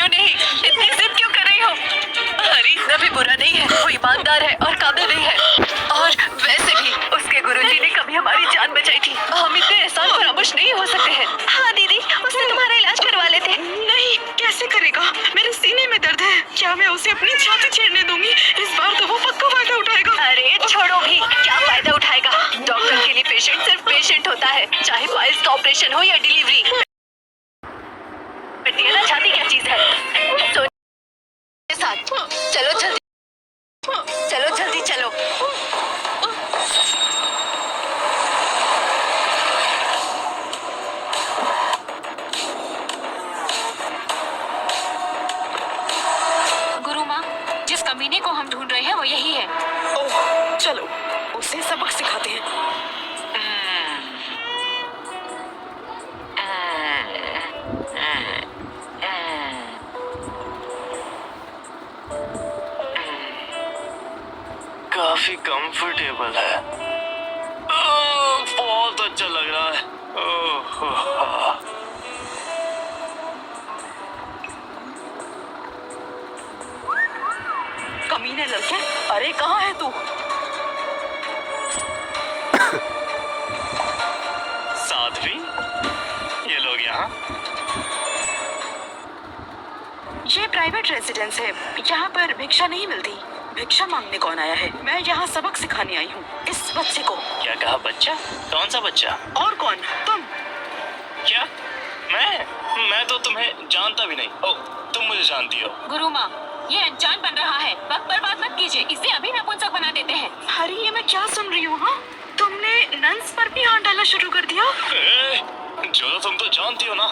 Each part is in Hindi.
क्यों नहीं? इतनी जिद क्यों कर रही हो? हरी कभी बुरा नहीं है, वो ईमानदार है और काबिल भी है। और वैसे भी उसके गुरुजी ने कभी हमारी जान बचाई थी। हम इतने एहसान फरामोश नहीं हो सकते हैं। हाँ दीदी, उसने तुम्हारा इलाज करवा लेते। नहीं, कैसे करेगा? मेरे सीने में दर्द है। क्या मैं उसे अपनी छाती छेड़ने दूंगी? इस बार तो वो पक्का फायदा उठाएगा। अरे छोड़ो भी, क्या फायदा उठाएगा? डॉक्टर के लिए पेशेंट सिर्फ पेशेंट होता है, चाहे फाइल्स का ऑपरेशन हो या डिलीवरी। ना छाती क्या चीज है? साथ चलो जल्दी, चलो जल्दी चलो। गुरु माँ, जिस कमीने को हम ढूंढ रहे हैं वो यही है। ओह, चलो उसे सबक सिखाते हैं। काफी कंफर्टेबल है। बहुत अच्छा लग रहा है। कमीने लड़के, अरे कहाँ है तू? साध्वी, ये लोग यहाँ। ये प्राइवेट रेजिडेंस है, यहाँ पर भिक्षा नहीं मिलती। भिक्षा मांगने कौन आया है? मैं यहाँ सबक सिखाने आई हूँ इस बच्चे को। क्या कहा? बच्चा? कौन सा बच्चा? और कौन? तुम। क्या? मैं तो तुम्हें जानता भी नहीं। ओ, तुम मुझे जानती हो। गुरु माँ, ये अनजान बन रहा है। वक्त बर्बाद मत कीजिए, इसे अभी नपुंसक बना देते हैं। हरी, ये मैं क्या सुन रही हूँ? हाँ, तुमने नन्स पर भी हाथ डालना शुरू कर दिया। जो तुम तो जानती हो ना,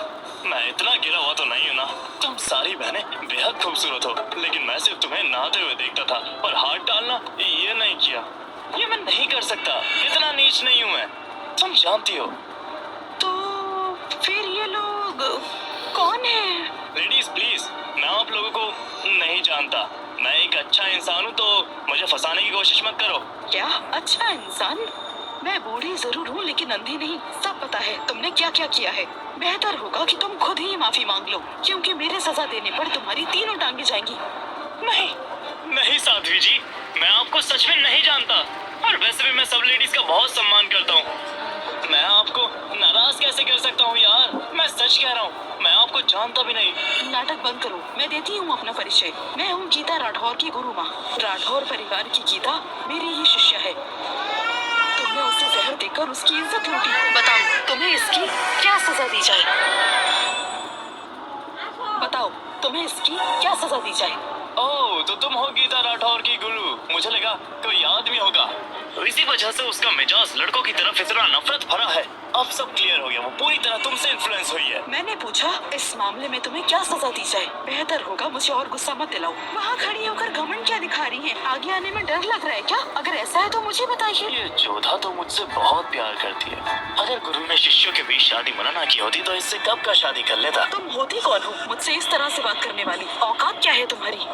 मैं इतना गिरा हुआ तो नहीं हूँ ना। तुम सारी बहनें बेहद खूबसूरत हो, लेकिन मैं सिर्फ तुम्हें नहाते हुए देखता था और हाथ डालना ये नहीं किया। ये मैं नहीं कर सकता, इतना नीच नहीं हूँ मैं, तुम जानती हो। तो फिर ये लोग कौन है? लेडीज प्लीज, मैं आप लोगों को नहीं जानता। मैं एक अच्छा इंसान हूँ, तो मुझे फंसाने की कोशिश मत करो। क्या अच्छा इंसान? मैं बूढ़ी जरूर हूँ लेकिन अंधी नहीं। सब पता है तुमने क्या क्या किया है। बेहतर होगा कि तुम खुद ही माफी मांग लो, क्योंकि मेरे सजा देने पर तुम्हारी तीनों टांगे जाएंगी। नहीं नहीं साध्वी जी, मैं आपको सच में नहीं जानता। और वैसे भी मैं सब लेडीज का बहुत सम्मान करता हूँ। मैं आपको नाराज कैसे कर सकता हूँ यार? मैं सच कह रहा हूँ, मैं आपको जानता भी नहीं। नाटक बंद करो, मैं देती हूँ अपना परिचय। मैं हूँ गीता राठौर की गुरु माँ। राठौर परिवार की गीता मेरी ही शिष्य है। तुमने उसे जहर देकर उसकी इज्जत लूटी। बताओ तुम्हें इसकी क्या सजा दी जाए? बताओ तुम्हें इसकी क्या सजा दी जाए? ओह, तो तुम हो गीता राठौर की गुरु। मुझे लगा कोई आदमी होगा, तो इसी वजह से उसका मिजाज लड़कों की तरफ इतना नफरत भरा है। अब सब क्लियर हो गया, वो पूरी तरह तुमसे इन्फ्लुएंस हुई है। मैंने पूछा इस मामले में तुम्हें क्या सजा दी जाए? बेहतर होगा मुझे और गुस्सा मत दिलाओ। वहाँ खड़ी होकर घमंड क्या दिखा रही हैं? आगे आने में डर लग रहा है क्या? अगर ऐसा है तो मुझे बताइए। ये जोधा तो मुझसे बहुत प्यार करती है। अगर गुरु ने शिष्यों के बीच शादी मना ना की होती तो इससे कब का शादी कर लेता। तुम होती कौन हो मुझसे इस तरह से बात करने वाली? औकात क्या है तुम्हारी?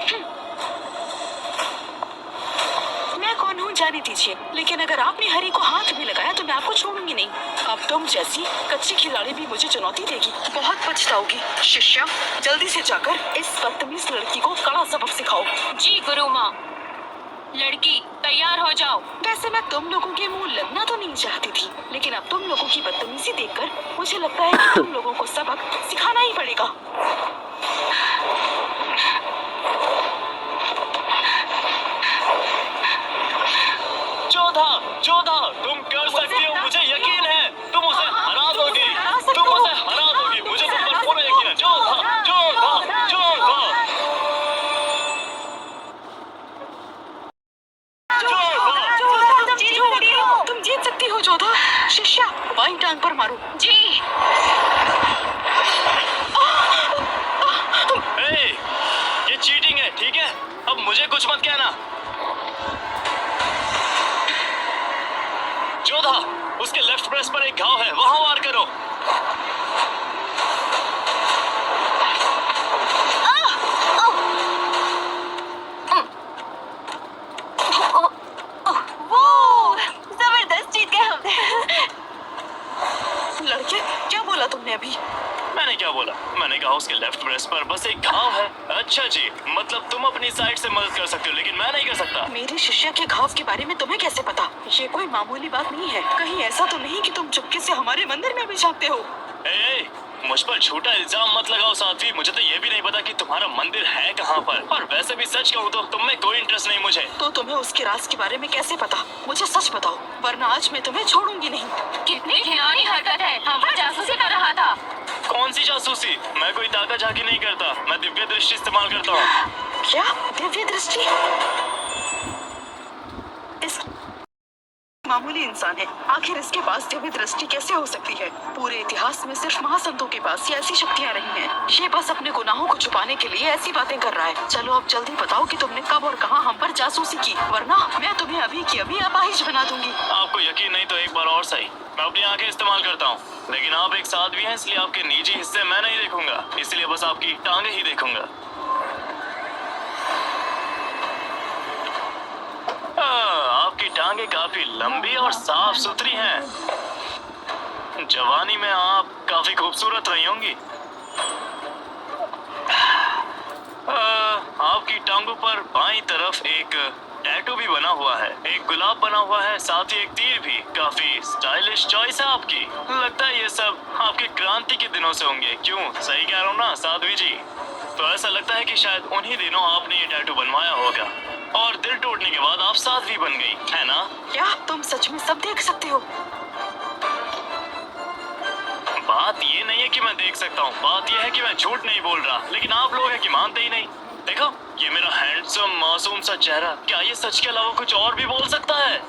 मैं कौन हूँ जाने दीजिए, लेकिन अगर आपने हरी को हाथ भी लगाया तो मैं आपको छोड़ूंगी नहीं। अब तुम जैसी कच्ची खिलाड़ी भी मुझे चुनौती देगी, बहुत पछताओगी। शिष्या, जल्दी से जाकर इस बदतमीज लड़की को कड़ा सबक सिखाओ। जी गुरु माँ। लड़की तैयार हो जाओ। वैसे मैं तुम लोगों के मुंह लगना तो नहीं चाहती थी, लेकिन अब तुम लोगों की बदतमीजी देखकर मुझे लगता है कि तुम लोगों को सबक सिखाना ही पड़ेगा। जोधा, जोधा, तुम कर सकती हो, मुझे यकीन है। तुम उसे हरा दोगी, तुम उसे हरा दोगी, मुझे तुम पर पूरा यकीन है। जोधा, जोधा, जोधा, तुम जीत सकती हो जोधा। शिष्या, बाईं टांग पर मारो। जी। ये चीटिंग है, ठीक है? अब मुझे कुछ मत कहना। जोधा, उसके लेफ्ट ब्रेस्ट पर एक घाव है, वहां वार करो। लड़के, क्या बोला तुमने अभी? मैंने क्या बोला? मैंने कहा उसके लेफ्ट ब्रेस्ट पर बस एक घाव है। अच्छा जी, मतलब तुम अपनी साइड से मदद कर सकते हो लेकिन मैं नहीं कर सकता। मेरी शिष्या के घाव के बारे में तुम्हें कैसे पता? ये कोई मामूली बात नहीं है। कहीं ऐसा तो नहीं कि तुम चुपके से हमारे मंदिर में भी झांकते हो? ए, मुझ पर झूठा इल्जाम मत लगाओ साध्वी। मुझे तो ये भी नहीं पता कि तुम्हारा मंदिर है कहाँ पर। और वैसे भी सच कहूँ तो तुम में कोई इंटरेस्ट नहीं मुझे। तो तुम्हें उसके राज के बारे में कैसे पता? मुझे सच बताओ, वरना आज मैं तुम्हें छोड़ूंगी नहीं। कितनी घिनौनी हरकत है। हम पर जासूसी कर रहा था। कौन सी जासूसी? मैं कोई ताका झाकी नहीं करता। मैं दिव्य दृष्टि इस्तेमाल करता हूँ। क्या दिव्य दृष्टि? इस मामूली इंसान है, आखिर इसके पास दिव्य दृष्टि कैसे हो सकती है? पूरे इतिहास में सिर्फ महासंतों के पास ये ऐसी शक्तियाँ रही हैं। ये बस अपने गुनाहों को छुपाने के लिए ऐसी बातें कर रहा है। चलो अब जल्दी बताओ कि तुमने कब और कहाँ हम पर जासूसी की, वरना मैं तुम्हें अभी की अभी अपाहिज बना दूंगी। आपको यकीन नहीं तो एक बार और सही। मैं अपनी आंखें इस्तेमाल करता हूँ, लेकिन आप एक साध्वी हैं इसलिए आपके निजी हिस्से मैं नहीं देखूंगा। इसलिए बस आपकी टांगे ही देखूंगा। आपकी टांगे काफी लंबी और साफ सुथरी हैं। जवानी में आप काफी खूबसूरत रही होंगी। आपकी टांगों पर बाईं तरफ एक टैटू भी बना हुआ है। एक गुलाब बना हुआ है, साथ ही एक तीर भी। काफी स्टाइलिश चॉइस है आपकी। लगता है ये सब आपके क्रांति के दिनों से होंगे। क्यों, सही कह रहा हूँ ना साध्वी जी? तो ऐसा लगता है कि शायद उन्हीं दिनों आपने ये टैटू बनवाया होगा और दिल टूटने के बाद आप साध्वी बन गई, है ना? क्या तुम सच में सब देख सकते हो? बात ये नहीं है कि मैं देख सकता हूँ, बात ये है कि मैं झूठ नहीं बोल रहा। लेकिन आप लोग हैं कि मानते ही नहीं। देखो, ये मेरा हैंडसम मासूम सा चेहरा, क्या ये सच के अलावा कुछ और भी बोल सकता है?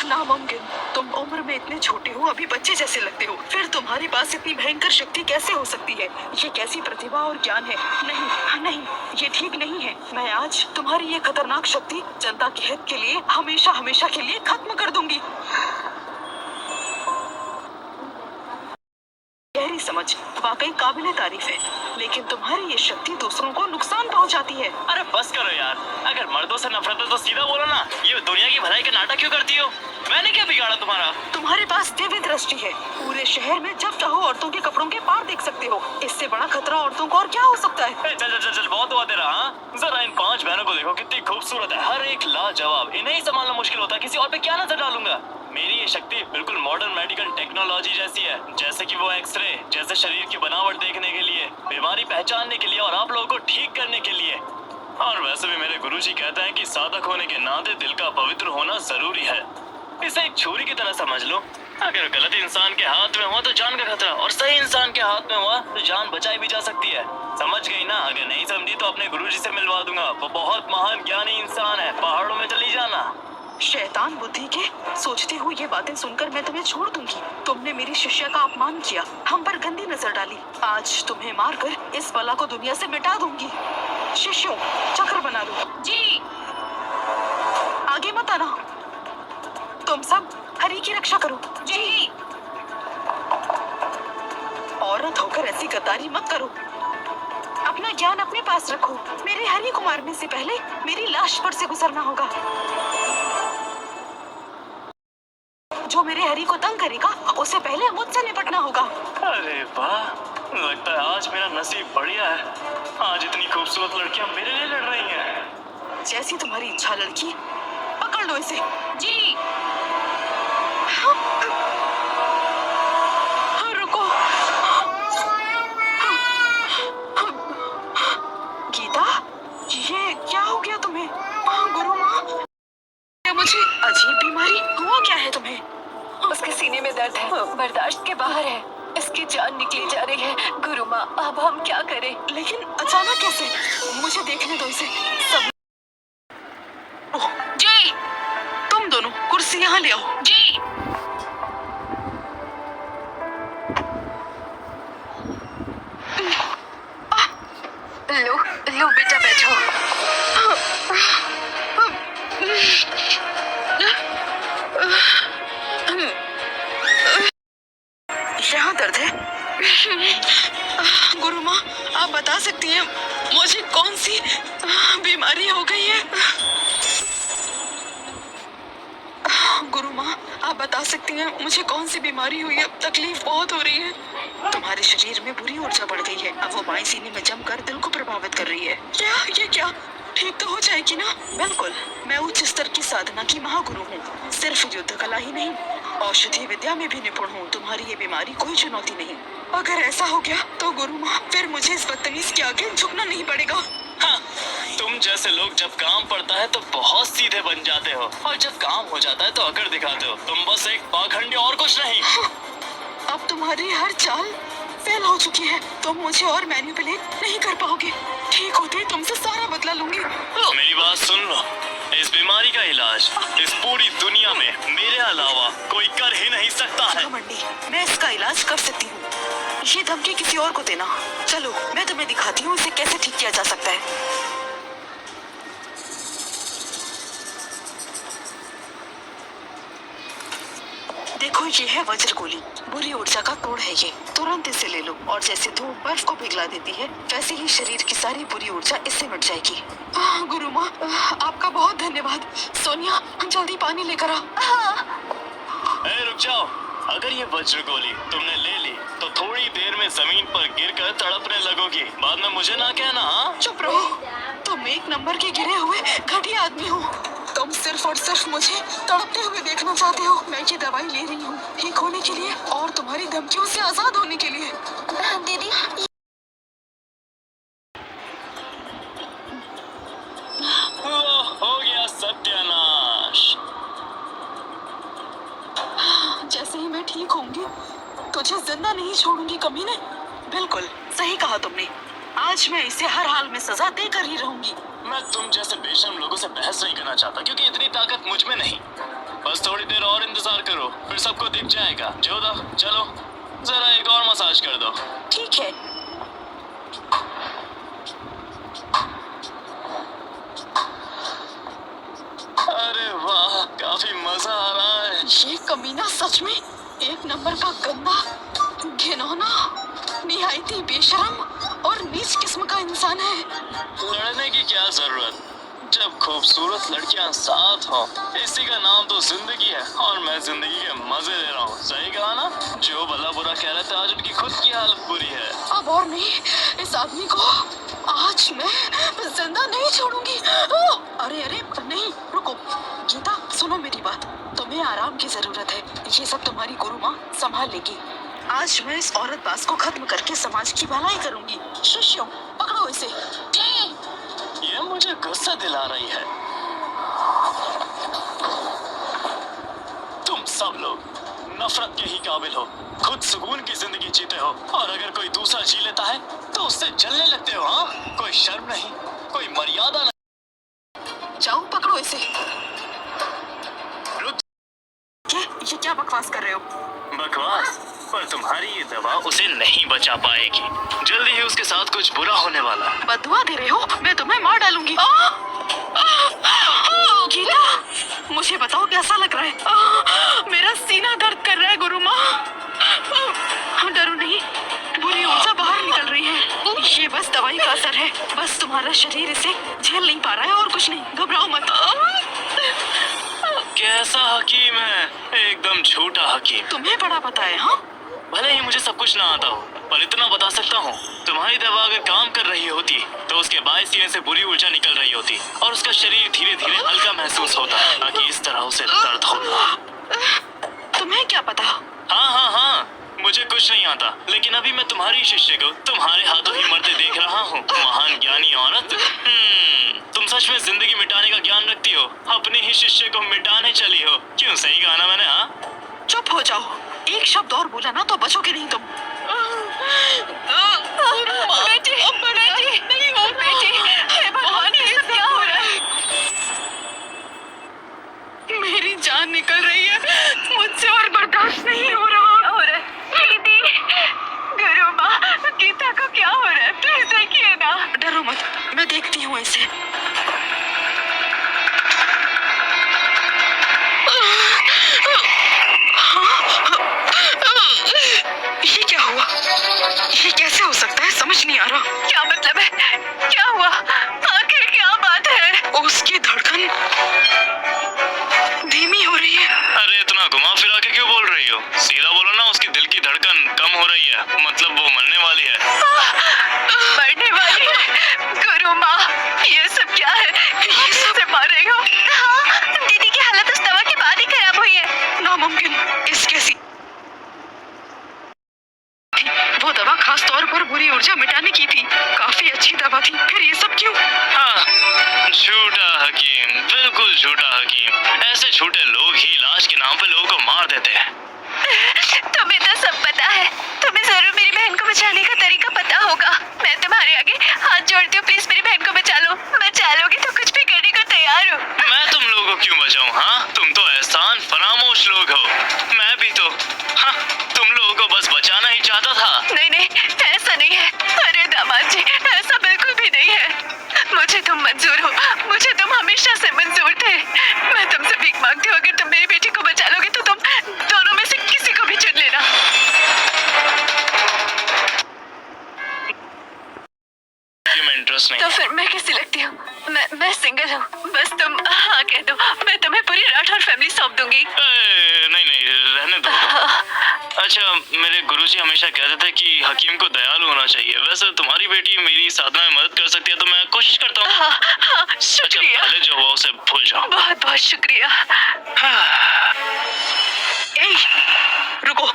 नामुमकिन। तुम उम्र में इतने छोटे हो, अभी बच्चे जैसे लगते हो। फिर तुम्हारे पास इतनी भयंकर शक्ति कैसे हो सकती है? ये कैसी प्रतिभा और ज्ञान है? नहीं नहीं, ये ठीक नहीं है। मैं आज तुम्हारी ये खतरनाक शक्ति जनता के हित के लिए हमेशा हमेशा के लिए खत्म कर दूंगी। गहरी समझ वाकई काबिले तारीफ है, लेकिन तुम्हारी ये शक्ति दूसरों को नुकसान पहुंचाती है। अरे बस करो यार, अगर मर्दों से नफरत है तो सीधा बोलो ना। ये दुनिया की भलाई का नाटक क्यों करती हो? मैंने क्या बिगाड़ा तुम्हारा? तुम्हारे पास दिव्य दृष्टि है। पूरे शहर में जब चाहो औरतों के कपड़ों के पार देख सकते हो। इससे बड़ा खतरा औरतों को और क्या हो सकता है? चल चल चल, बहुत हुआ तेरा। हाँ, जरा इन 5 बहनों को देखो, कितनी खूबसूरत है। हर एक लाजवाब। इन्हें ही संभालना मुश्किल होता है, किसी और पे क्या नजर डालूंगा? मेरी ये शक्ति बिल्कुल मॉडर्न मेडिकल टेक्नोलॉजी जैसी है। जैसे कि वो एक्सरे, जैसे शरीर की बनावट देखने के लिए, बीमारी पहचानने के लिए और आप लोगों को ठीक करने के लिए। और वैसे भी मेरे गुरुजी कहते हैं कि साधक होने के नाते दिल का पवित्र होना जरूरी है। इसे एक छुरी की तरह समझ लो। अगर गलत इंसान के हाथ में हुआ तो जान का खतरा, और सही इंसान के हाथ में हुआ तो जान बचाई भी जा सकती है। समझ गई ना? अगर नहीं समझी तो अपने गुरुजी से मिलवा दूंगा। वो बहुत महान ज्ञानी इंसान है। पहाड़ों में चली जाना। शैतान बुद्धि के, सोचते हुए ये बातें सुनकर मैं तुम्हें छोड़ दूंगी। तुमने मेरी शिष्या का अपमान किया, हम पर गंदी नजर डाली। आज तुम्हें मारकर इस बला को दुनिया से मिटा दूंगी। शिष्यों, चक्र बना लो। जी। आगे मत आना। तुम सब हरि की रक्षा करो। जी। औरत होकर ऐसी गद्दारी मत करो। अपना ज्ञान अपने पास रखो। मेरे हरि को मारने से पहले मेरी लाश पर से गुजरना होगा। जो मेरे हरि को तंग करेगा उसे पहले मुझसे निपटना होगा। अरे वाह, लगता है आज मेरा नसीब बढ़िया है। आज इतनी खूबसूरत लड़कियां मेरे लिए लड़ रही हैं। जैसी तुम्हारी इच्छा लड़की, पकड़ लो इसे। जी। रुको। गीता, ये क्या हो गया तुम्हें? गुरु माँ, मुझे अजीब बीमारी हुआ क्या है तुम्हें? उसके सीने में दर्द है, बर्दाश्त के बाहर है। इसकी जान निकली जा रही है। गुरु माँ, अब हम क्या करें? लेकिन अचानक कैसे? मुझे देखने दो इसे। सब जी। तुम दोनों कुर्सी यहाँ ले आओ। जी। लो लो बेटा, बैठो। यहाँ दर्द है। गुरु माँ, आप बता सकती हैं मुझे कौन सी बीमारी हो गई है? गुरु माँ, आप बता सकती हैं मुझे कौन सी बीमारी हुई है? तकलीफ बहुत हो रही है। तुम्हारे शरीर में बुरी ऊर्जा बढ़ गई है। अब वो बाएं सीने में जमकर दिल को प्रभावित कर रही है। क्या ये क्या ठीक तो हो जाएगी ना? बिल्कुल, मैं उच्च स्तर की साधना की महागुरु हूँ। सिर्फ युद्ध कला ही नहीं, औषधि विद्या में भी निपुण हूँ। तुम्हारी ये बीमारी कोई चुनौती नहीं। अगर ऐसा हो गया तो गुरु माँ, फिर मुझे इस बदतमीज के आगे झुकना नहीं पड़ेगा। हाँ, तुम जैसे लोग जब काम पड़ता है तो बहुत सीधे बन जाते हो, और जब काम हो जाता है तो अकड़ दिखाते हो। तुम बस एक पाखंडी और कुछ नहीं। अब तुम्हारी हर चाल फेल हो चुकी है। तुम मुझे और मैनिपुलेट नहीं कर पाओगे। ठीक होते ही तुमसे सारा बदला लूंगी। मेरी बात सुन लो, इस बीमारी का इलाज इस पूरी दुनिया में मेरे अलावा कोई कर ही नहीं सकता है। घमंडी, मैं इसका इलाज कर सकती हूँ। ये धमकी किसी और को देना। चलो, मैं तुम्हें दिखाती हूँ इसे कैसे ठीक किया जा सकता है। देखो, ये है वज्र गोली। बुरी ऊर्जा का तोड़ है ये। तुरंत इसे ले लो, और जैसे धूप बर्फ को पिघला देती है, वैसे ही शरीर की सारी बुरी ऊर्जा इससे मिट जाएगी। गुरु माँ, आपका बहुत धन्यवाद। सोनिया, जल्दी पानी लेकर आ। रुक जाओ। अगर ये वज्र गोली तुमने ले ली तो थोड़ी देर में जमीन पर गिरकर तड़पने लगोगी। बाद में मुझे ना कहना। हाँ, चुप रहो। तुम एक नंबर के गिरे हुए घटिया आदमी हो। तुम सिर्फ और सिर्फ मुझे तड़पते हुए देखना चाहते हो। मैं ये दवाई ले रही हूँ ठीक होने के लिए और तुम्हारी धमकियों से आजाद होने के लिए। दीदी, हो गया सत्यानाश। जैसे ही मैं ठीक होंगी तुझे जिंदा नहीं छोड़ूंगी कमीने। बिल्कुल सही कहा तुमने। आज मैं इसे हर हाल में सजा देकर ही रहूंगी। मैं तुम जैसे बेशर्म लोगों से बहस नहीं करना चाहता, क्योंकि इतनी ताकत मुझ में नहीं। बस थोड़ी देर और इंतजार करो, फिर सबको दिख जाएगा। जोधा, चलो जरा एक और मसाज कर दो। ठीक है। अरे वाह, काफी मजा आ रहा है। ये कमीना सच में एक नंबर का गंदा, घिनौना, निहायती बेशरम और नीच किस्म का इंसान है। लड़ने की क्या जरूरत, जब खूबसूरत लड़कियां साथ हो। इसी का नाम तो जिंदगी है, और मैं जिंदगी के मजे ले रहा हूँ। सही कहा ना? जो भला बुरा कह रहे थे, आज उनकी खुद की हालत बुरी है। अब और नहीं, इस आदमी को आज मैं जिंदा नहीं छोड़ूंगी। अरे अरे नहीं, रुको। गीता, सुनो मेरी बात। तुम्हें आराम की जरूरत है। ये सब तुम्हारी गुरु माँ संभाल लेगी। आज मैं इस औरत बास को खत्म करके समाज की भलाई करूंगी। शिष्यों, पकड़ो इसे। ये मुझे गुस्सा दिला रही है। तुम सब लोग नफरत के ही काबिल हो। खुद सुकून की जिंदगी जीते हो, और अगर कोई दूसरा जी लेता है तो उससे जलने लगते हो। हाँ, कोई शर्म नहीं, कोई मर्यादा नहीं। जाओ, पकड़ो इसे। रुक। ये क्या बकवास कर रहे हो? बकवास? पर तुम्हारी ये दवा उसे नहीं बचा पाएगी। जल्दी ही उसके साथ कुछ बुरा होने वाला है। बददुआ दे रहे हो? मैं तुम्हें मार डालूंगी। गीता, मुझे बताओ कैसा लग रहा है? मेरा सीना दर्द कर रहा है गुरु माँ। डरो नहीं, बुरी ऊर्जा बाहर निकल रही है। ये बस दवाई का असर है। बस तुम्हारा शरीर इसे झेल नहीं पा रहा है, और कुछ नहीं। घबराओ मत। कैसा हकीम है? एकदम झूठा हकीम। तुम्हें बड़ा पता है। हाँ, भले ही मुझे सब कुछ ना आता हो, पर इतना बता सकता हूँ, तुम्हारी दवा अगर काम कर रही होती तो उसके बाएं सीने से बुरी ऊर्जा निकल रही होती, और उसका शरीर धीरे धीरे हल्का महसूस होता, ताकि इस तरह उसे दर्द होता। तुम्हें क्या पता? हाँ, मुझे कुछ नहीं आता, लेकिन अभी मैं तुम्हारी शिष्य को तुम्हारे हाथों ही मरते देख रहा हूँ। महान ज्ञानी औरत। तुम सच में जिंदगी मिटाने का ज्ञान रखती हो? अपने ही शिष्य को मिटाने चली हो। क्यों, सही कहा ना मैंने? हाँ, चुप हो जाओ। एक शब्द और बोला ना तो बचोगे नहीं तुम। बेटी, बेटी, नहीं हो बेटी। हे भगवान, ये क्या हो रहा है? मेरी जान निकल रही है। मुझसे और बर्दाश्त नहीं हो रहा। क्या हो रहा है? दीदी, गुरु माँ, गीता को क्या हो रहा है? प्लीज देखिए ना। डरो मत, मैं देखती हूँ इसे। ये क्या हुआ? ये कैसे हो सकता है? समझ नहीं आ रहा। क्या मतलब है? क्या हुआ? आखिर क्या बात है? उसकी धड़कन धीमी हो रही है। बुरी ऊर्जा मिटाने की थी। काफी अच्छी दवा थी, फिर ये सब क्यों? हाँ, झूठा हकीम, बिल्कुल झूठा हकीम। ऐसे झूठे लोग ही इलाज के नाम पे लोगों को मार देते हैं। तुम्हें तो सब पता है। तुम्हें जरूर मेरी बहन को बचाने का तरीका पता होगा। मैं तुम्हारे आगे हाथ जोड़ती हूँ, प्लीज मेरी बहन को बचा लो। बचा लोगे तो कुछ भी करने को तैयार हूँ। मैं तुम लोगों को क्यों बचाऊं? हाँ, तुम तो एहसान फरामोश लोग हो। मैं भी तो, हाँ, तुम लोगों को बस बचाना ही चाहता था। नहीं नहीं, ऐसा नहीं है। अरे दामाद जी, ऐसा बिल्कुल भी नहीं है। मुझे तुम मंजूर हो, मुझे तुम हमेशा से मंजूर थे। मैं तुमसे भीख मांगती हूँ, अगर तुम मेरी बेटी को बचा लोगे तो तुम दोनों में से किसी को भी चुन लेना। मैं इंटरेस्ट नहीं। तो फिर मैं कैसी लगती हूँ? मैं सिंगल हूँ, बस तुम हाँ कह दो, मैं तुम्हें पूरी राठौर फैमिली सौंप दूंगी। नहीं नहीं, रहने दो। अच्छा, मेरे गुरुजी हमेशा कहते थे कि हकीम को दयालु होना चाहिए। वैसे तुम्हारी बेटी मेरी साधना में मदद कर सकती है, तो मैं कोशिश करता हूँ। हाँ हाँ, अच्छा, शुक्रिया। पहले जो हुआ उसे भूल जाओ। बहुत बहुत शुक्रिया। ए, रुको,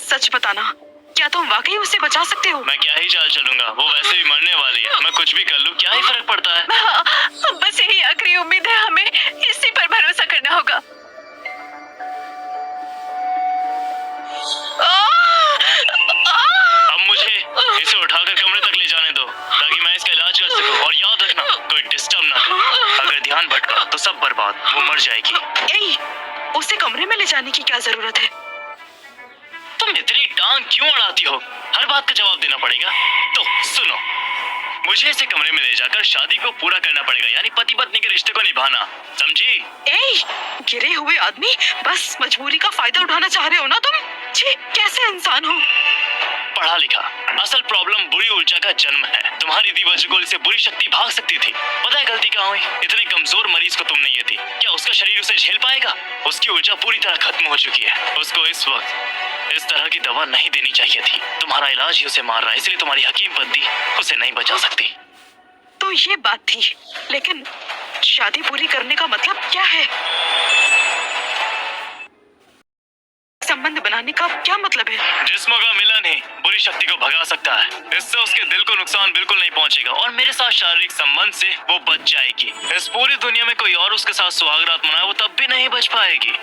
सच बताना, क्या तुम वाकई उसे बचा सकते हो? मैं क्या ही चाल चलूंगा, वो वैसे भी मरने वाली है। मैं कुछ भी कर लूँ, क्या ही फर्क पड़ता है। हाँ, अब बस यही आखिरी उम्मीद है, हमें इसी पर भरोसा करना होगा। अब मुझे इसे उठाकर कमरे तक ले जाने दो, ताकि मैं इसका इलाज कर सकूं। और याद रखना, कोई डिस्टर्ब ना करे। अगर ध्यान भटका तो सब बर्बाद, वो मर जाएगी। ए, उसे कमरे में ले जाने की क्या जरूरत है? तुम इतनी टांग क्यों अड़ाती हो? हर बात का जवाब देना पड़ेगा। तो सुनो, मुझे इसे कमरे में ले जाकर शादी को पूरा करना पड़ेगा, यानी पति पत्नी के रिश्ते को निभाना, समझी? ए, गिरे हुए आदमी, बस मजबूरी का फायदा उठाना चाह रहे हो ना तुम? छी, कैसे इंसान हो? पढ़ा लिखा, असल प्रॉब्लम बुरी ऊर्जा का जन्म है। तुम्हारी दी वजगोल से बुरी शक्ति भाग सकती थी। पता है गलती कहाँ हुई? इतने कमजोर मरीज को तुमने ये दी, क्या उसका शरीर उसे झेल पाएगा? उसकी ऊर्जा पूरी तरह खत्म हो चुकी है। उसको इस वक्त इस तरह की दवा नहीं देनी चाहिए थी। तुम्हारा इलाज ही उसे मार रहा है, इसलिए तुम्हारी हकीम बंदी उसे नहीं बचा सकती। तो ये बात थी, लेकिन शादी पूरी करने का मतलब क्या है? संबंध बनाने का क्या मतलब है? जिस्मों का मिलन ही बुरी शक्ति को भगा सकता है। इससे उसके दिल को नुकसान बिल्कुल नहीं पहुंचेगा, और मेरे साथ शारीरिक संबंध से वो बच जाएगी। इस पूरी दुनिया में कोई और उसके साथ सुहागरात मनाए, वो तब भी नहीं बच पाएगी।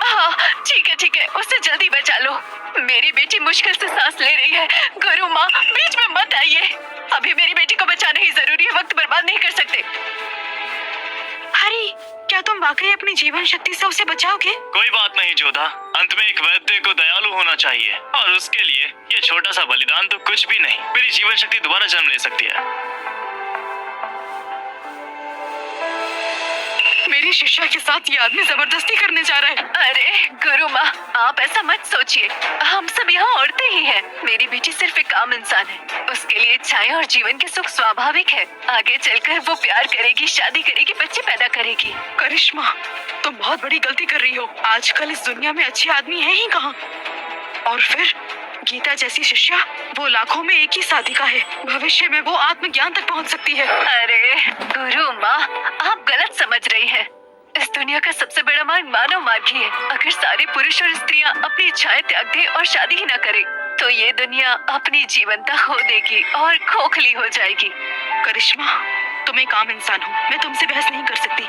हाँ ठीक है, उसे जल्दी बचा लो। मेरी बेटी मुश्किल से सांस ले रही है। गुरु माँ, बीच में मत आइए। अभी मेरी बेटी को बचाना ही जरूरी है, वक्त बर्बाद नहीं कर सकते। हरी, क्या तुम वाकई अपनी जीवन शक्ति से उसे बचाओगे? कोई बात नहीं जोधा, अंत में एक वैद्य को दयालु होना चाहिए, और उसके लिए ये छोटा सा बलिदान तो कुछ भी नहीं। मेरी जीवन शक्ति दोबारा जन्म ले सकती है। मेरी शिष्या के साथ ये आदमी जबरदस्ती करने जा रहा है। अरे गुरु माँ, आप ऐसा मत सोचिए। हम सब यहाँ औरतें ही हैं। मेरी बेटी सिर्फ एक आम इंसान है। उसके लिए इच्छाएं और जीवन के सुख स्वाभाविक है। आगे चलकर वो प्यार करेगी, शादी करेगी, बच्चे पैदा करेगी। करिश्मा, तुम बहुत बड़ी गलती कर रही हो। आजकल इस दुनिया में अच्छे आदमी है ही कहाँ। और फिर गीता जैसी शिष्या, वो लाखों में एक ही साधिका है। भविष्य में वो आत्मज्ञान तक पहुंच सकती है। अरे गुरु माँ, आप गलत समझ रही हैं। इस दुनिया का सबसे बड़ा मार्ग मानव मार्ग ही है। अगर सारे पुरुष और स्त्रियाँ अपनी इच्छाएं त्याग दे और शादी ही न करे, तो ये दुनिया अपनी जीवंता खो देगी और खोखली हो जाएगी। करिश्मा, तुम एक आम इंसान हो, मैं तुमसे बहस नहीं कर सकती।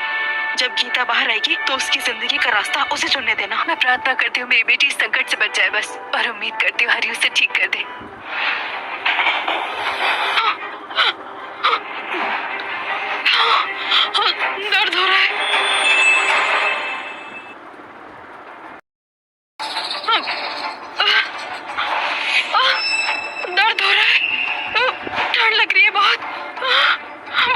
जब गीता बाहर आएगी तो उसकी जिंदगी का रास्ता उसे चुनने देना। मैं प्रार्थना करती हूँ मेरी बेटी इस संकट से बच जाए बस, और उम्मीद करती हूँ हरी उसे ठीक कर दे। दर्द हो रहा है। दर्द हो रहा है, ठंड लग रही है बहुत।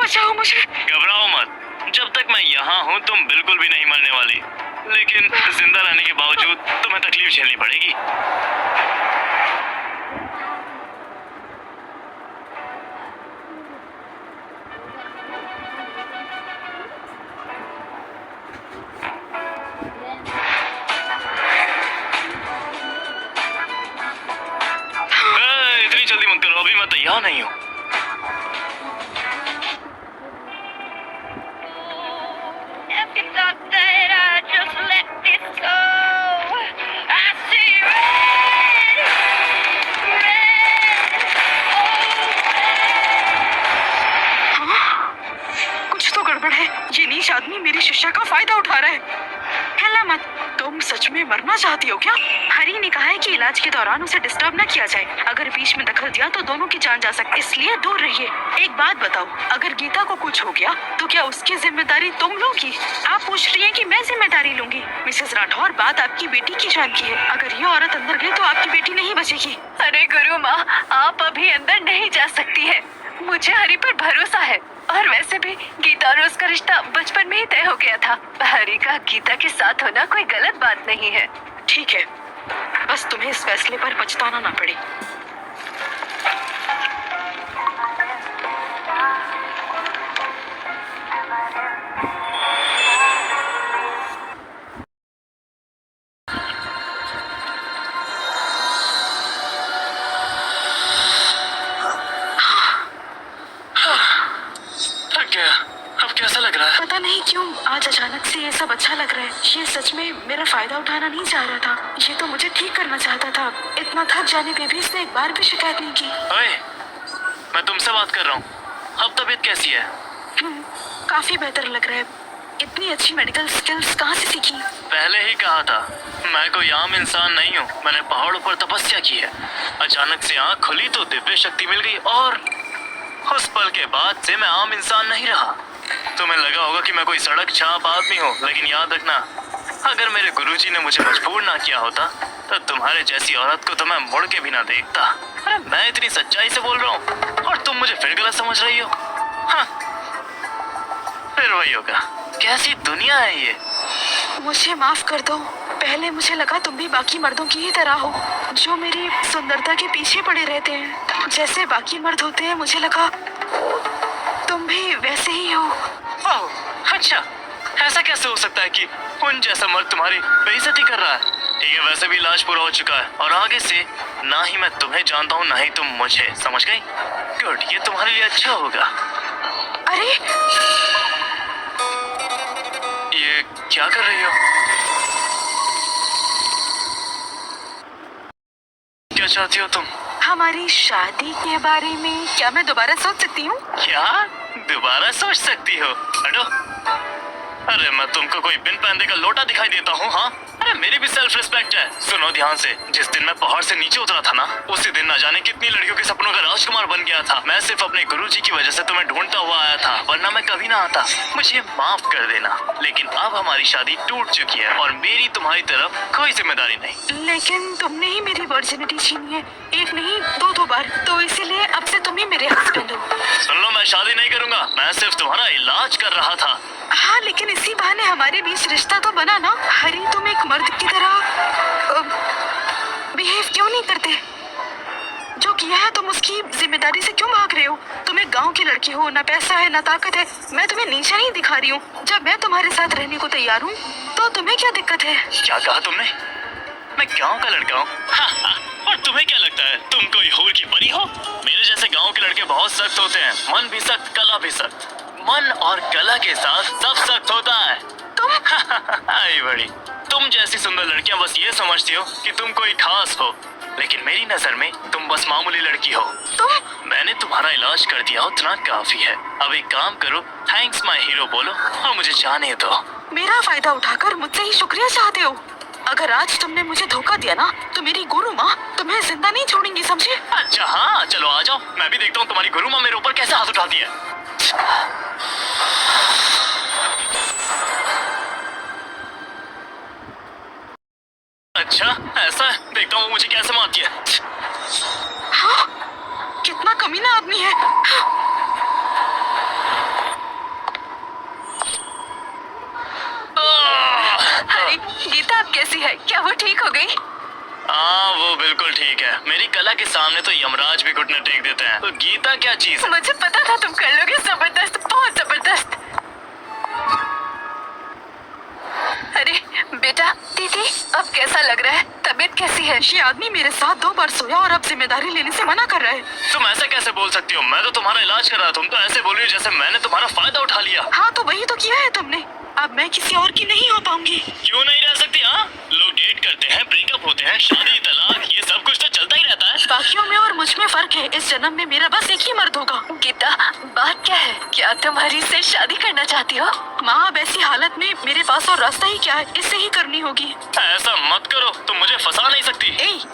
बचाओ मुझे। घबराओ मत, जब तक मैं यहाँ हूँ तुम बिल्कुल भी नहीं मरने वाली। लेकिन जिंदा रहने के बावजूद तुम्हें तकलीफ झेलनी पड़ेगी। इतनी जल्दी मत करो, अभी मैं तैयार नहीं हूँ। बदतमीज आदमी मेरी शिष्या का फायदा उठा रहा है। हिलना मत। तुम सच में मरना चाहती हो क्या? हरी ने कहा है कि इलाज के दौरान उसे डिस्टर्ब न किया जाए। अगर बीच में दखल दिया तो दोनों की जान जा सकती है, इसलिए दूर रहिए। एक बात बताओ, अगर गीता को कुछ हो गया तो क्या उसकी जिम्मेदारी तुम लोगी? आप पूछ रही हैं कि मैं जिम्मेदारी लूंगी? मिसेस राठौर, बात आपकी बेटी की जान की है। अगर ये औरत अंदर गई तो आपकी बेटी नहीं बचेगी। अरे गुरु माँ, आप अभी अंदर नहीं जा सकती है। मुझे हरी पर भरोसा है, और वैसे भी गीता और उसका रिश्ता बचपन में ही तय हो गया था। हरी का गीता के साथ होना कोई गलत बात नहीं है। ठीक है, बस तुम्हें इस फैसले पर पछताना ना पड़े। थक गया। अब कैसा लग रहा है? पता नहीं क्यों आज अचानक से ये सब अच्छा लग रहा है। ये सच में मेरा फायदा उठाना नहीं चाह रहा था, ये तो मुझे ठीक करना चाहता था। इतना थक जाने पे भी इसने एक बार भी शिकायत नहीं की। ओए, मैं तुमसे बात कर रहा हूँ। अब तबीयत कैसी है? काफी बेहतर लग रहा है। इतनी अच्छी मेडिकल स्किल्स कहाँ से सीखी? पहले ही कहा था, मैं कोई आम इंसान नहीं हूँ। मैंने पहाड़ों पर तपस्या की है। अचानक से आँख खुली तो दिव्य शक्ति मिल गई, और उस पल के बाद से मैं आम इंसान नहीं रहा। तुम्हें लगा होगा कि मैं कोई सड़क छाप आदमी हूँ, लेकिन याद रखना, अगर मेरे गुरुजी ने मुझे मजबूर ना किया होता तो तुम्हारे जैसी औरत को तो मैं मुड़ के भी ना देखता। अरे मैं इतनी सच्चाई से बोल रहा हूँ और तुम मुझे फिर गलत समझ रही हो। हाँ, फिर वही होगा। कैसी दुनिया है ये। मुझे माफ कर दो। पहले मुझे लगा तुम भी बाकी मर्दों की ही तरह हो, जो मेरी सुंदरता के पीछे पड़े रहते हैं। जैसे बाकी मर्द होते हैं, मुझे लगा तुम भी वैसे ही हो। ओह, अच्छा, ऐसा कैसे हो सकता है कि उन जैसा मर्द तुम्हारी बेइज्जती कर रहा है? ठीक है, वैसे भी इलाज पूरा हो चुका है, और आगे से ना ही मैं तुम्हें जानता हूँ ना ही तुम मुझे, समझ गई? गुड, ये तुम्हारे लिए अच्छा होगा। अरे ये क्या कर रही हो? क्या चाहती हो तुम? हमारी शादी के बारे में क्या मैं दोबारा सोच सकती हूँ? क्या दोबारा सोच सकती हो? हटो। अरे मैं तुमको कोई बिन पहनने का लोटा दिखाई देता हूँ? हाँ, अरे मेरी भी सेल्फ रिस्पेक्ट है। सुनो ध्यान से, जिस दिन मैं पहाड़ से नीचे उतरा था ना, उसी दिन न जाने कितनी लड़कियों के सपनों का राजकुमार बन गया था। मैं सिर्फ अपने गुरुजी की वजह से तुम्हें ढूंढता हुआ आया था, वरना मैं कभी ना आता। मुझे माफ कर देना, लेकिन अब हमारी शादी टूट चुकी है और मेरी तुम्हारी तरफ कोई जिम्मेदारी नहीं। लेकिन तुमने ही मेरी वर्जिनिटी छीनी है, एक नहीं दो बार, तो इसीलिए अब से तुम ही मेरे हस्बैंड हो। सुन लो, मैं शादी नहीं करूंगा, मैं सिर्फ तुम्हारा इलाज कर रहा था। हाँ, लेकिन इसी बहाने हमारे बीच रिश्ता तो बना ना। हरी, तुम एक मर्द की तरह बिहेव क्यों नहीं करते? जो किया है तुम उसकी जिम्मेदारी से क्यों भाग रहे हो? तुम एक गांव की लड़की हो, ना पैसा है ना ताकत है। मैं तुम्हें नीचा नहीं दिखा रही हूँ। जब मैं तुम्हारे साथ रहने को तैयार हूँ तो तुम्हें क्या दिक्कत है? क्या कहा तुमने? मैं गांव का लड़का हूँ? और तुम्हें क्या लगता है तुम कोई हूर की परी हो? मेरे जैसे गांव के लड़के बहुत सख्त होते हैं, मन भी सख्त, कला भी सख्त। मन और कला के साथ सब सख्त होता है। तुम आई बड़ी, तुम जैसी सुंदर लड़कियां बस ये समझती हो कि तुम कोई खास हो, लेकिन मेरी नजर में तुम बस मामूली लड़की हो। मैंने तुम्हारा इलाज कर दिया, उतना काफी है। अब एक काम करो, थैंक्स माय हीरो बोलो और मुझे जाने दो। मेरा फायदा उठाकर मुझसे ही शुक्रिया चाहते हो? अगर आज तुमने मुझे धोखा दिया ना, तो मेरी गुरु माँ तुम्हें जिंदा नहीं छोड़ेंगी, समझे? अच्छा हाँ, चलो आ जाओ, मैं भी देखता हूँ तुम्हारी गुरु माँ मेरे ऊपर कैसे हाथ उठाती है। अच्छा ऐसा है, देखता हूँ मुझे कैसे मारती है। हाँ, कितना कमीना आदमी है। हरी, गीता अब कैसी है? क्या वो ठीक हो गई? हाँ, वो बिल्कुल ठीक है। मेरी कला के सामने तो यमराज भी घुटने टेक देते हैं। तो गीता क्या चीज है? मुझे पता था तुम कर लोगे, जबरदस्त, बहुत जबरदस्त। अरे बेटा, दीदी अब कैसा लग रहा है? तबीयत कैसी है? ये आदमी मेरे साथ 2 बार सोया और अब जिम्मेदारी लेने से मना कर रहा है। तुम ऐसा कैसे बोल सकती हो? मैं तो तुम्हारा इलाज कर रहा था, तुम तो ऐसे बोल रही हो जैसे मैंने तुम्हारा फायदा उठा लिया। हाँ, तो वही तो किया है तुमने। अब मैं किसी और की नहीं हो पाऊंगी। क्यों नहीं रह सकती? हाँ, लोग डेट करते हैं, ब्रेकअप होते हैं, शादी, तलाक, ये सब कुछ तो चलता ही रहता है। बाकियों में और मुझ में फर्क फर्क है, इस जन्म में मेरा बस एक ही मर्द होगा। गीता, बात क्या है? क्या तुम हरी से शादी करना चाहती हो? माँ, अब ऐसी हालत में मेरे पास और रास्ता ही क्या है, इससे ही करनी होगी। ऐसा मत करो, तुम मुझे फंसा नहीं सकती।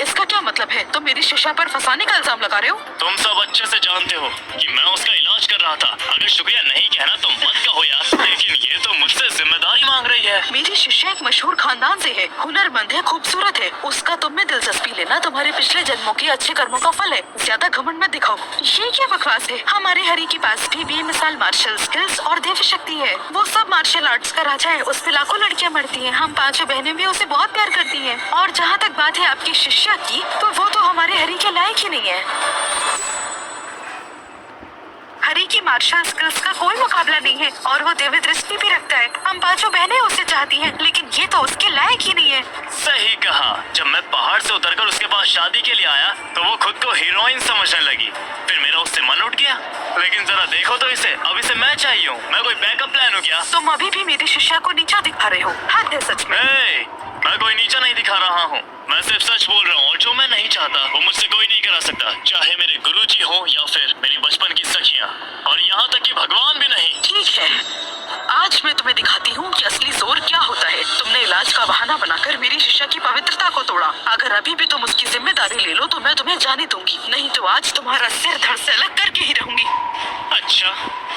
इसका क्या मतलब है? तुम मेरी शिष्या पर फंसाने का इल्जाम लगा रहे हो? तुम सब अच्छे से जानते हो कि मैं उसका इलाज कर रहा था। अगर शुक्रिया नहीं कहना तो मत कहो यार, लेकिन ये तो मुझसे जिम्मेदारी मांग रही है। मेरी शिष्या एक मशहूर खानदान से है, हुनरमंद है, खूबसूरत है। उसका तुम में दिलचस्पी लेना तुम्हारे पिछले जन्मों के अच्छे कर्मों का फल है। ज्यादा घमंड मत दिखाओ। ये क्या बकवास है? हमारे हरी के पास भी बेमिसाल मार्शल स्किल्स और दिव्य शक्ति है। वो सब मार्शल आर्ट्स का राजा है। उस पे लाखों लड़कियां मरती हैं। हम 5 बहनें भी उसे बहुत प्यार करती हैं। और जहाँ तक बात है आपकी शिष्या की, तो वो तो हमारे हरी के लायक ही नहीं है। हरी की मार्शल स्किल्स का कोई मुकाबला नहीं है और वो दिव्य दृष्टि भी रखता है। हम 5 बहनें उससे चाहती हैं, लेकिन ये तो उसके लायक ही नहीं है। सही कहा। जब मैं पहाड़ से उतरकर उसके पास शादी के लिए आया तो वो खुद को हीरोइन समझने लगी। फिर मेरा उससे मन उठ गया। लेकिन जरा देखो तो इसे, अब इसे मैं चाहिए हूँ। मैं कोई बैकअप प्लान हूँ क्या? तुम अभी भी मेरी शिष्या को नीचा दिखा रहे हो। हद है सच में। मैं कोई नीचा नहीं दिखा रहा हूँ। मैं सिर्फ सच बोल रहा हूँ और जो मैं नहीं चाहता वो मुझसे कोई नहीं करा सकता, चाहे मेरे गुरुजी हो या फिर मेरी बचपन की सखियाँ, और यहाँ तक कि भगवान भी नहीं। ठीक है, आज मैं तुम्हें दिखाती हूँ कि असली जोर क्या होता है। तुमने इलाज का बहाना बनाकर मेरी शिष्या की पवित्रता को तोड़ा। अगर अभी भी तुम उसकी जिम्मेदारी ले लो तो मैं तुम्हें जाने दूंगी, नहीं तो आज तुम्हारा सिर धड़ से अलग करके ही रहूंगी। अच्छा,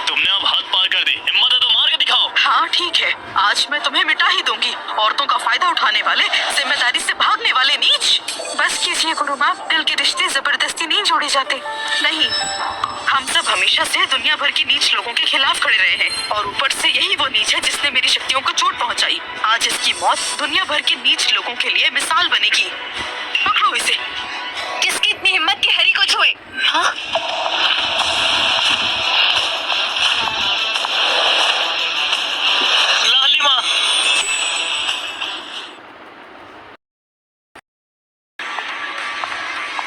तुमने अब हाथ पार कर दी। हिम्मत है तो मार के दिखाओ। हाँ ठीक है, आज मैं तुम्हें मिटा ही दूंगी। औरतों का फायदा उठाने वाले, जिम्मेदारी से भागने वाले नीच। बस कीजिए गुरु माँ, दिल के रिश्ते जबरदस्ती नहीं जोड़े जाते। नहीं, हम सब हमेशा से दुनिया भर के नीच लोगों के खिलाफ खड़े रहे हैं और ऊपर से यही वो नीच है जिसने मेरी शक्तियों को चोट पहुंचाई। आज इसकी मौत दुनिया भर के नीच लोगों के लिए मिसाल बनेगी। पकड़ो इसे। किसकी इतनी हिम्मत कि हरी को छुए? हाँ? लालिमा,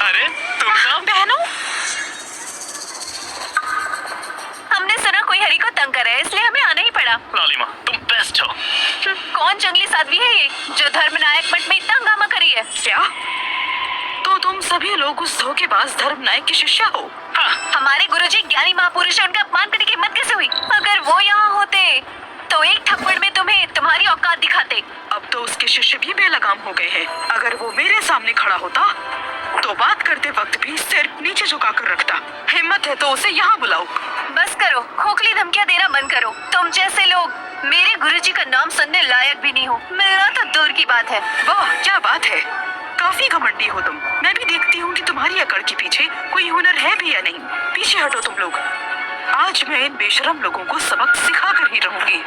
अरे तुम सब? बहनों, हमने सुना कोई हरी को तंग कर रहा है, इसलिए हमें आना ही पड़ा। लालिमा, तुम बेस्ट हो। कौन जंगली साध्वी है ये जो धर्मनायक मठ में इतना हंगामा करी है? क्या? तो तुम सभी लोग उस धोखेबाज धर्मनायक की शिष्या हो? हमारे गुरुजी ज्ञानी महापुरुष है, उनका अपमान करने की हिम्मत कैसे हुई? अगर वो यहाँ होते तो एक थप्पड़ में तुम्हें तुम्हारी औकात दिखाते। अब तो उसके शिष्य भी बेलगाम हो गए हैं। अगर वो मेरे सामने खड़ा होता तो बात करते वक्त भी सिर नीचे झुकाकर रखता। हिम्मत है तो उसे यहाँ बुलाओ। बस करो, खोखली धमकियाँ देना बंद करो। तुम जैसे लोग मेरे गुरुजी का नाम सुनने लायक भी नहीं हो, मिलना तो दूर की बात है। वाह, क्या बात है, काफी घमंडी हो तुम। मैं भी देखती हूँ कि तुम्हारी अकड़ के पीछे कोई हुनर है भी या नहीं। पीछे हटो तुम लोग। आज मैं इन बेशरम लोगों को सबक सिखा कर ही रहूंगी।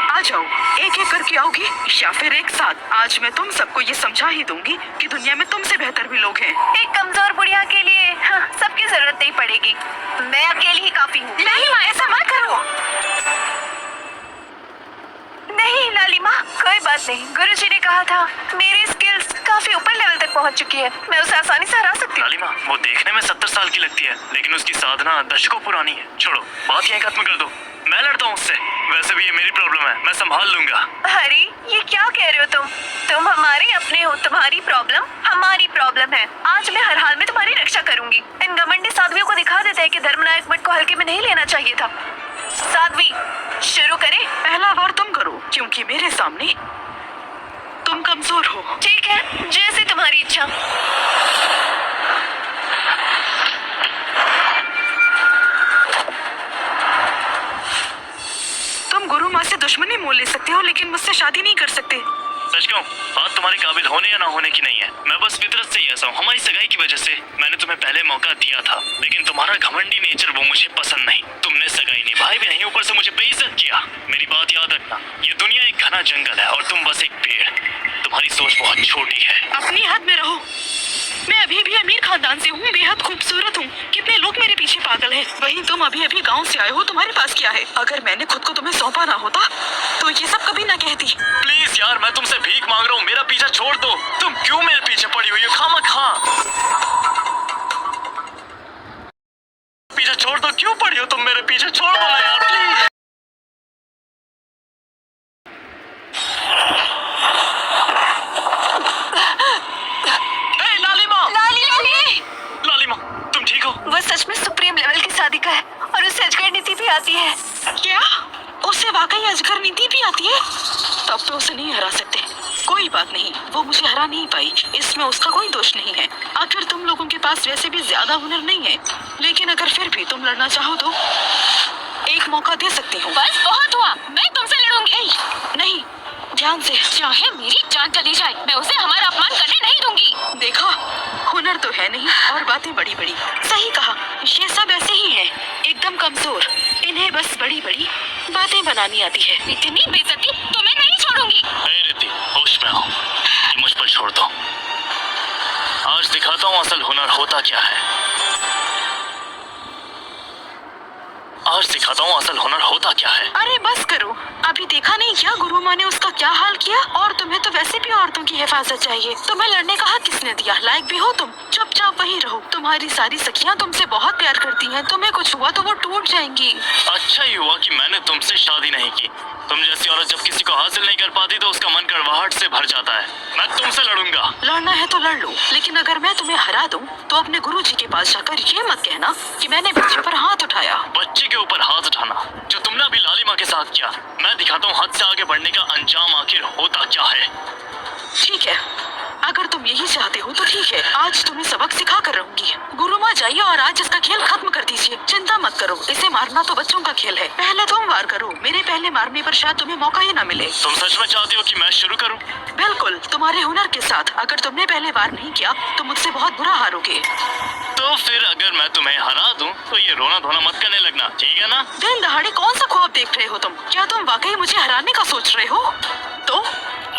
आ जाओ, एक एक करके आओगी या फिर एक साथ? आज मैं तुम सबको ये समझा ही दूंगी कि दुनिया में तुमसे बेहतर भी लोग हैं। एक कमजोर बुढ़िया के लिए सबकी जरूरत नहीं पड़ेगी। मैं अकेली ही काफी हूँ। नहीं माँ, ऐसा मत करो। नहीं लालिमा, कोई बात नहीं। गुरुजी ने कहा था मेरी स्किल्स काफी ऊपर लेवल तक पहुंच चुकी है, मैं उसे आसानी से हरा सकती हूँ। लालिमा, वो देखने में 70 साल की लगती है, लेकिन उसकी साधना दशकों पुरानी है। छोड़ो, बात यहीं खत्म कर दो। मैं लड़ता हूँ उससे। वैसे भी ये मेरी प्रॉब्लम है, मैं संभाल लूंगा। हरी, ये क्या कह रहे हो तुम? तुम हमारे अपने हो, तुम्हारी प्रॉब्लम हमारी प्रॉब्लम है। आज मैं हर हाल में तुम्हारी रक्षा करूंगी। इन घमंडी साध्वियों को दिखा देते हैं कि धर्मनायक मठ को हल्के में नहीं लेना चाहिए था। साध्वी, शुरू करें? पहला बार तुम करो, क्योंकि मेरे सामने तुम कमजोर हो। ठीक है, जैसे तुम्हारी इच्छा। तुम गुरु माँ से दुश्मनी मोल ले सकते हो, लेकिन मुझसे शादी नहीं कर सकते। सच कहूं, बात तुम्हारे काबिल होने या ना होने की नहीं है। मैं बस फितरत से ही ऐसा हूँ। हमारी सगाई की वजह से मैंने तुम्हें पहले मौका दिया था, लेकिन तुम्हारा घमंडी नेचर वो मुझे पसंद नहीं। तुमने सगाई निभाई भी नहीं, ऊपर से मुझे बेइज्जत किया। मेरी बात याद रखना, ये दुनिया एक घना जंगल है और तुम बस एक पेड़। तुम्हारी सोच बहुत छोटी है। अपनी हद में रहो। मैं अभी भी अमीर खानदान से हूँ, बेहद खूबसूरत हूँ। कितने लोग मेरे पीछे पागल हैं। वहीं तुम अभी अभी गांव से आए हो, तुम्हारे पास क्या है? अगर मैंने खुद को तुम्हें सौंपा ना होता तो ये सब कभी ना कहती। प्लीज यार, मैं तुमसे भीख मांग रहा हूँ, मेरा पीछा छोड़ दो। तुम क्यों मेरे पीछे पड़ी हुई हो खामखा? पीछे छोड़ दो। क्यों पड़ी हो तुम मेरे पीछे? छोड़ दो ना यार, प्लीज। तो उसे नहीं हरा सकते। कोई बात नहीं, वो मुझे हरा नहीं पाई, इसमें उसका कोई दोष नहीं है। आखिर तुम लोगों के पास वैसे भी ज्यादा हुनर नहीं है, लेकिन अगर फिर भी तुम लड़ना चाहो तो एक मौका दे सकती हूँ। बस बहुत हुआ, मैं तुमसे लड़ूंगी। नहीं, ध्यान से। चाहे मेरी जान चली जाए, मैं उसे हमारा अपमान करने नहीं दूंगी। देखा, हुनर तो है नहीं और बातें बड़ी बड़ी। सही कहा, ये सब ऐसे ही है, एकदम कमजोर। इन्हें बस बड़ी बड़ी बातें बनानी आती है। इतनी बेइज्जती तो मैं नहीं छोड़ूंगी। ए रिद्धि, होश में आओ, ये मुझ पर छोड़ दो। आज दिखाता हूँ असल हुनर होता क्या है। आज दिखाता हूँ असल हुनर होता क्या है। अरे बस करो, अभी देखा नहीं क्या गुरु माँ ने उसका क्या हाल किया? और तुम्हें तो वैसे भी औरतों की हिफाजत चाहिए, तुम्हें लड़ने का हक किसने दिया? लायक भी हो तुम, चुपचाप वहीं रहो। तुम्हारी सारी सखियाँ तुमसे बहुत प्यार करती हैं, तुम्हें कुछ हुआ तो वो टूट जाएंगी। अच्छा ही हुआ कि मैंने तुमसे शादी नहीं की। तुम जैसी औरत जब किसी को हासिल नहीं कर पाती तो उसका मन कड़वाहट से भर जाता है। मैं तुमसे लड़ूंगा। लड़ना है तो लड़ लो, लेकिन अगर मैं तुम्हें हरा दूं तो अपने गुरुजी के पास जाकर ये मत कहना कि मैंने बच्चे पर हाथ उठाया। बच्चे के ऊपर हाथ उठाना जो तुमने अभी लालिमा के साथ किया, मैं दिखाता हूँ हद से आगे बढ़ने का अंजाम आखिर होता क्या है। ठीक है, अगर तुम यही चाहते हो तो ठीक है, आज तुम्हें सबक सिखा कर रहूंगी। गुरु माँ जाइए और आज इसका खेल खत्म कर दीजिए। चिंता मत करो, इसे मारना तो बच्चों का खेल है। पहले तुम वार करो, मेरे पहले मारने पर शायद तुम्हें मौका ही न मिले। तुम सच में चाहती हो कि मैं शुरू करूं? बिल्कुल, तुम्हारे हुनर के साथ। अगर तुमने पहले वार नहीं किया तो मुझसे बहुत बुरा हारोगे। तो फिर अगर मैं तुम्हें हरा दूं तो ये रोना धोना मत करने लगना, ठीक है ना? दिन दहाड़े कौन सा ख्वाब देख रहे हो तुम? क्या तुम वाकई मुझे हराने का सोच रहे हो? तो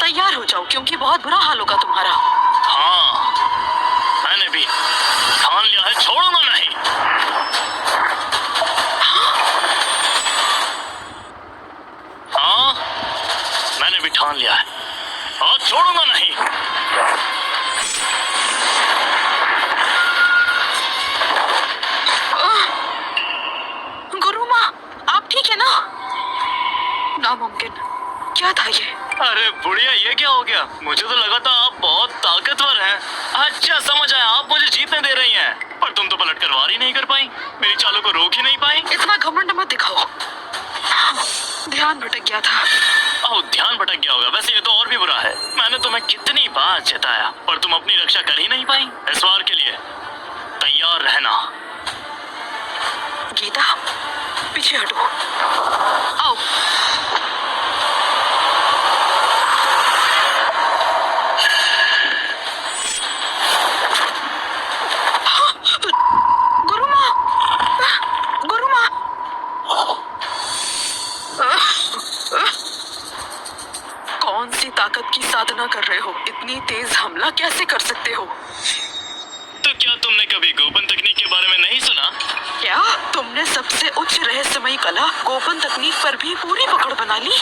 तैयार हो जाओ, क्योंकि बहुत बुरा हाल होगा तुम्हारा। हाँ, मैंने भी ठान लिया है, छोड़ूंगा नहीं। हाँ, मैंने भी ठान लिया है और छोड़ूंगा नहीं। गुरु माँ, आप ठीक है ना? नामुमकिन, क्या था ये? अरे बुढ़िया, ये क्या हो गया? मुझे तो लगा था आप बहुत ताकतवर हैं। अच्छा समझ आया, आप मुझे जीतने दे रही हैं, पर तुम तो पलट कर वार ही नहीं कर पाई, मेरी चालों को रोक ही नहीं पाई। इतना घमंड मत दिखाओ, ध्यान भटक गया था। ओह, ध्यान भटक गया होगा। वैसे ये तो और भी बुरा है, मैंने तुम्हें कितनी बार चेताया पर तुम अपनी रक्षा कर ही नहीं पाई। इस बार के लिए तैयार रहना। गीता, पीछे हटो। आओ। गुरु माँ, गुरु माँ, कौन सी ताकत की साधना कर रहे हो? इतनी तेज हमला कैसे कर सकते हो? तो क्या तुमने कभी गोपन तकनीक के बारे में नहीं सुना? क्या तुमने सबसे उच्च रहस्यमयी कला गोपन तकनीक पर भी पूरी पकड़ बना ली?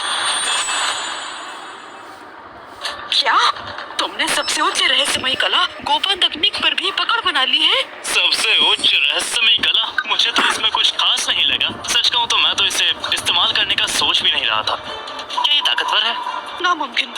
क्या तुमने सबसे उच्च रहस्यमयी कला गोपन तकनीक पर भी पकड़ बना ली है? सबसे उच्च रहस्यमयी कला? मुझे तो इसमें कुछ खास नहीं लगा। सच कहूँ तो मैं तो इसे इस्तेमाल करने का सोच भी नहीं रहा था। क्या ये ताकतवर है? नामुमकिन,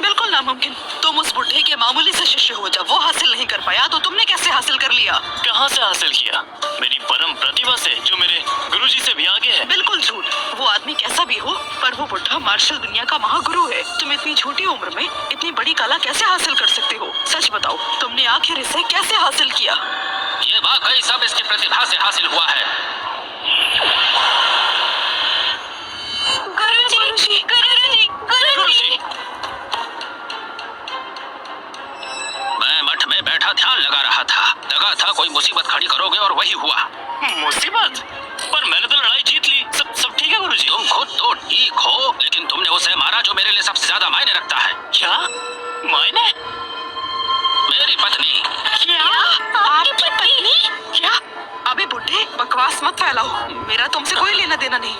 बिल्कुल नामुमकिन। तुम उस बुढ़े के मामूली से शिष्य हो, जब वो हासिल नहीं कर पाया तो तुमने कैसे हासिल कर लिया? कहाँ से हासिल किया? मेरी परम प्रतिभा से, जो मेरे गुरुजी से भी आगे है। बिल्कुल झूठ। वो आदमी कैसा भी हो, पर वो बुढ़ा मार्शल दुनिया का महागुरु है। तुम इतनी छोटी उम्र में इतनी बड़ी कला कैसे हासिल कर सकते हो? सच बताओ, तुमने आखिर इसे कैसे हासिल किया? ये वाकई सब इसकी प्रतिभा से हासिल हुआ है। गुरुजी, गुरुजी, मैं मठ में बैठा ध्यान लगा रहा था, लगा था कोई मुसीबत खड़ी करोगे और वही हुआ। मुसीबत? पर मैंने तो लड़ाई जीत ली। सब ठीक है गुरुजी? तुम खुद तो ठीक हो, लेकिन तुमने उसे मारा जो मेरे लिए सबसे ज्यादा मायने रखता है। क्या मायने? मेरी पत्नी। क्या? आपकी पत्नी? क्या? अबे बुढ़े, बकवास मत फैलाओ, मेरा तुमसे कोई लेना देना नहीं।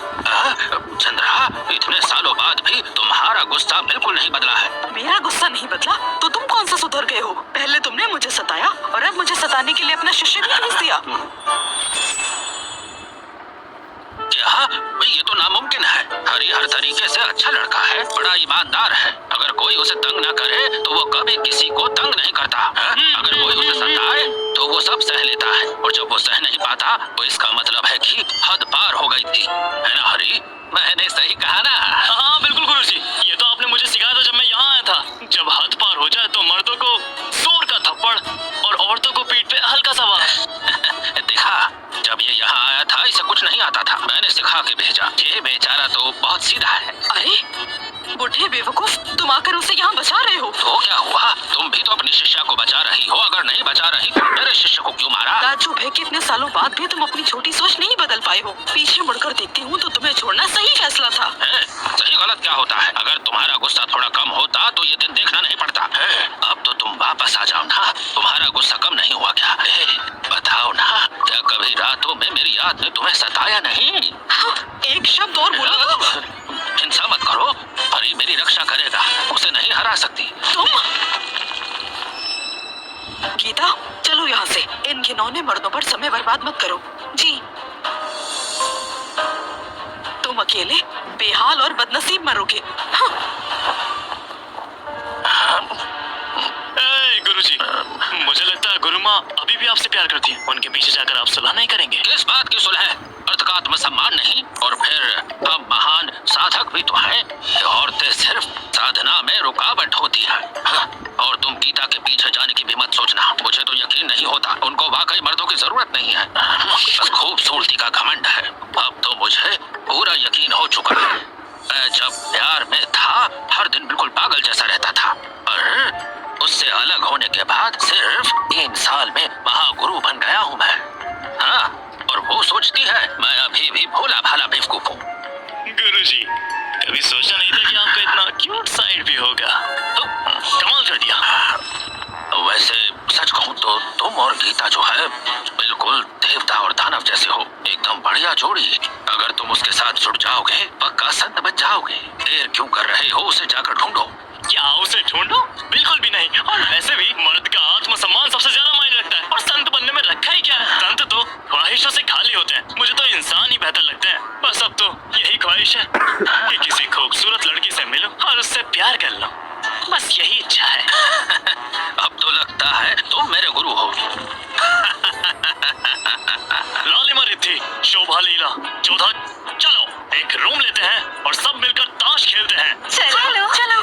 चंद्रा, इतने सालों बाद भी तुम्हारा गुस्सा बिल्कुल नहीं बदला है। मेरा गुस्सा नहीं बदला तो तुम कौन सा सुधर गए हो? पहले तुमने मुझे सताया और अब मुझे सताने के लिए अपना शिष्य भी भेज दिया। क्या? ये तो नामुमकिन है। हरी हर तरीके से अच्छा लड़का है, बड़ा ईमानदार है। अगर कोई उसे तंग न करे तो वो कभी किसी को तंग नहीं करता। अगर कोई उसे सताए तो वो सब सह लेता है, और जब वो सह नहीं पाता तो इसका मतलब है कि हद पार हो गई थी, है ना हरी? मैंने सही कहा ना? हाँ बिल्कुल गुरुजी, ये तो आपने मुझे सिखाया था था, जब हद पार हो जाए तो मर्दों को जोर का थप्पड़ और औरतों को पीठ पे हल्का सा वार। देखा, जब ये यहाँ आया था इसे कुछ नहीं आता था, मैंने सिखा के भेजा। ये बेचारा तो बहुत सीधा है। अरे बुढ़े बेवकूफ, तुम आकर उसे यहाँ बचा रहे हो। तो क्या हुआ? तुम भी तो अपनी शिष्या को बचा रही हो। अगर नहीं बचा रही तो मेरे शिष्य को क्यों मारा? राजू भाई, कितने सालों बाद भी तुम अपनी छोटी सोच नहीं बदल पाए हो। पीछे मुड़कर देखती हूँ तो तुम्हें छोड़ना सही फैसला था। सही गलत क्या होता है? अगर तुम्हारा गुस्सा थोड़ा कम होता तो ये दिन देखना नहीं पड़ता। अब तो तुम वापस आ जाओ ना। तुम्हारा गुस्सा कम नहीं हुआ क्या? बताओ ना, क्या कभी रातों में मेरी याद ने तुम्हें सताया नहीं? हाँ, एक शब्द और बोलो तो। हिंसा मत करो, परी मेरी रक्षा करेगा, उसे नहीं हरा सकती। तुम गीता, चलो यहाँ से। इन घिनौने मर्दों पर समय बर्बाद मत करो। जी, तुम अकेले बेहाल और बदनसीब मरोगे। हाँ। गुरुजी, मुझे लगता है गुरु माँ अभी भी आपसे प्यार करती है। उनके पीछे जाकर आप सुलह नहीं करेंगे? किस बात की सुलह? अर्थ का आत्मसम्मान नहीं? और फिर हम महान साधक भी तो हैं। औरतें सिर्फ साधना में रुकावट होती है। और तुम गीता के पीछे जाने की भी मत सोचना। मुझे तो यकीन नहीं होता, उनको वाकई मर्दों की जरूरत नहीं है, बस खूबसूरती का घमंड है। अब तो मुझे पूरा यकीन हो चुका है। मैं जब प्यार में था हर दिन बिल्कुल पागल जैसा रहता था, और उससे अलग होने के बाद सिर्फ 3 साल में महागुरु बन गया हूँ मैं। हाँ, और वो सोचती है मैं अभी भी भोला भाला बेवकूफ हूँ। गुरुजी, कभी सोचा नहीं था कि आपका इतना क्यूट साइड भी होगा। तो कमाल कर दिया। वैसे सच कहूँ तो तुम और गीता जो है बिल्कुल देवता और दानव जैसे हो। एकदम बढ़िया जोड़ी। अगर तुम उसके साथ जुड़ जाओगे पक्का संत बन जाओगे। देर क्यों कर रहे हो? उसे जाकर ढूंढो। क्या उसे ढूंढो? बिल्कुल भी नहीं। और वैसे भी मर्द का आत्मसम्मान सबसे ज्यादा मायने रखता है। और संत बनने में रखा ही क्या है? संत तो ख्वाहिशों से खाली होते हैं। मुझे तो इंसान ही बेहतर लगते हैं। बस अब तो यही ख्वाहिश है कि किसी खूबसूरत लड़की से मिलूं और उससे प्यार कर लूं। बस यही इच्छा है। अब तो लगता है तुम मेरे गुरु हो। लालिमा रिद्धि, शोभा लीला, चौथा। चलो एक रूम लेते हैं और सब मिलकर ताश खेलते हैं। चलो चलो।